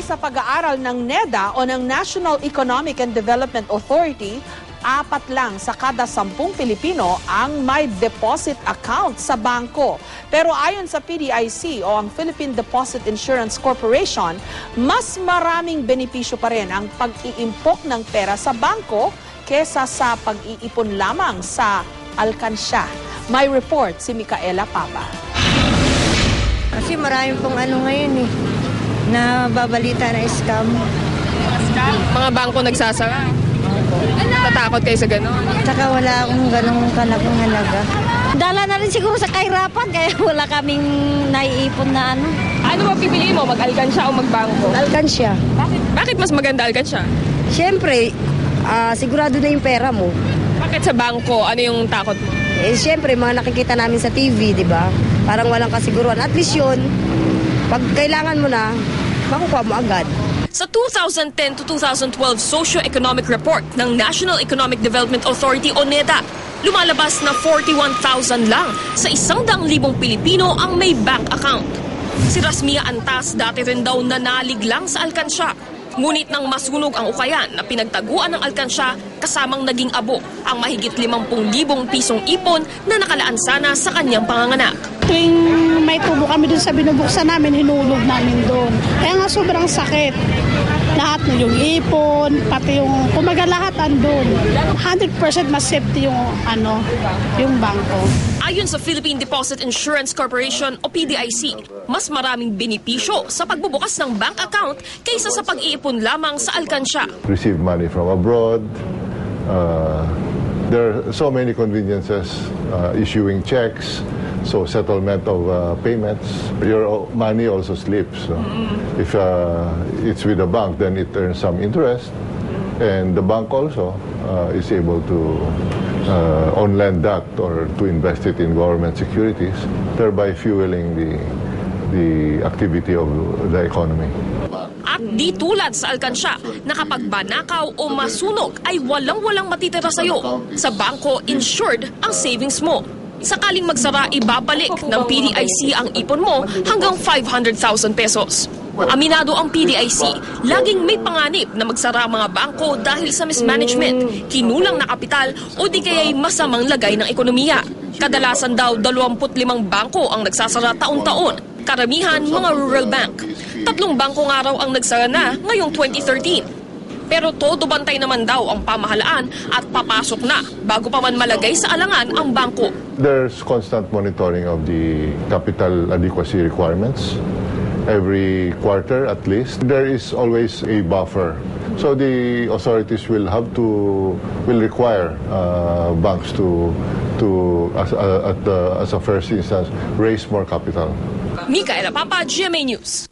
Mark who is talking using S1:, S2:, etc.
S1: sa pag-aaral ng NEDA o ng National Economic and Development Authority, 4 lang sa kada 10 Pilipino ang may deposit account sa bangko. Pero ayon sa PDIC o ang Philippine Deposit Insurance Corporation, mas maraming benepisyo pa rin ang pag-iimpok ng pera sa bangko kesa sa pag-iipon lamang sa alkansya. May report si Micaela Papa.
S2: Kasi marami pong ngayon na babalita na scam.
S3: Mga bangko nagsasara. Natatakot kayo sa gano'n?
S2: Tsaka wala akong ganong kalaking halaga. Dala na rin siguro sa kahirapan kaya wala kaming naiipon na ano.
S3: Ano ba pipiliin mo? Mag-alkansya o magbangko?
S2: Alkansya.
S3: Bakit mas maganda alkansya?
S2: Siyempre, sigurado na yung pera mo.
S3: Bakit sa bangko? Ano yung takot mo?
S2: Siyempre, mga nakikita namin sa TV, di ba? Parang walang kasiguruhan. At least yun, pag kailangan mo na, makukuha mo agad.
S3: Sa 2010 to 2012 Socio-Economic Report ng National Economic Development Authority o NEDA, lumalabas na 41,000 lang sa 100,000 Pilipino ang may bank account. Si Rasmia Antas dati rin daw nanalig lang sa alkansya. Ngunit nang masunog ang ukayan na pinagtaguan ng alkansya, kasamang naging abo ang mahigit 50,000 pisong ipon na nakalaan sana sa kanyang panganganak.
S4: Tuwing may tubo kami dun sa binubuksan namin, hinulog namin doon. Kaya nga sobrang sakit. Lahat na yung ipon, pati yung, kumaga lahat andun. 100% mas safety yung bangko.
S3: Ayon sa Philippine Deposit Insurance Corporation o PDIC, mas maraming benepisyo sa pagbubukas ng bank account kaysa sa pag-iipon lamang sa alkansya.
S5: Receive money from abroad. There are so many conveniences, issuing checks, so settlement of payments. Your money also slips. So if it's with the bank, then it earns some interest, and the bank also is able to on-lend that or to invest it in government securities, thereby fueling the activity of the economy.
S3: At di tulad sa alkansya na kapag banakaw o masunog ay walang-walang matitira sa'yo. Sa bangko, insured ang savings mo. Sakaling magsara, ibabalik ng PDIC ang ipon mo hanggang 500,000 pesos. Aminado ang PDIC, laging may panganib na magsara mga bangko dahil sa mismanagement, kinulang na kapital o di kaya'y masamang lagay ng ekonomiya. Kadalasan daw 25 bangko ang nagsasara taon-taon. Karamihan mga rural bank. 3 bangko nga raw ang nagsara na ngayong 2013. Pero todo bantay naman daw ang pamahalaan at papasok na bago pa man malagay sa alangan ang bangko.
S5: There's constant monitoring of the capital adequacy requirements. Every quarter at least, there is always a buffer. So the authorities will require banks to as a first instance raise more capital.
S3: Micaela Papa, GMA News.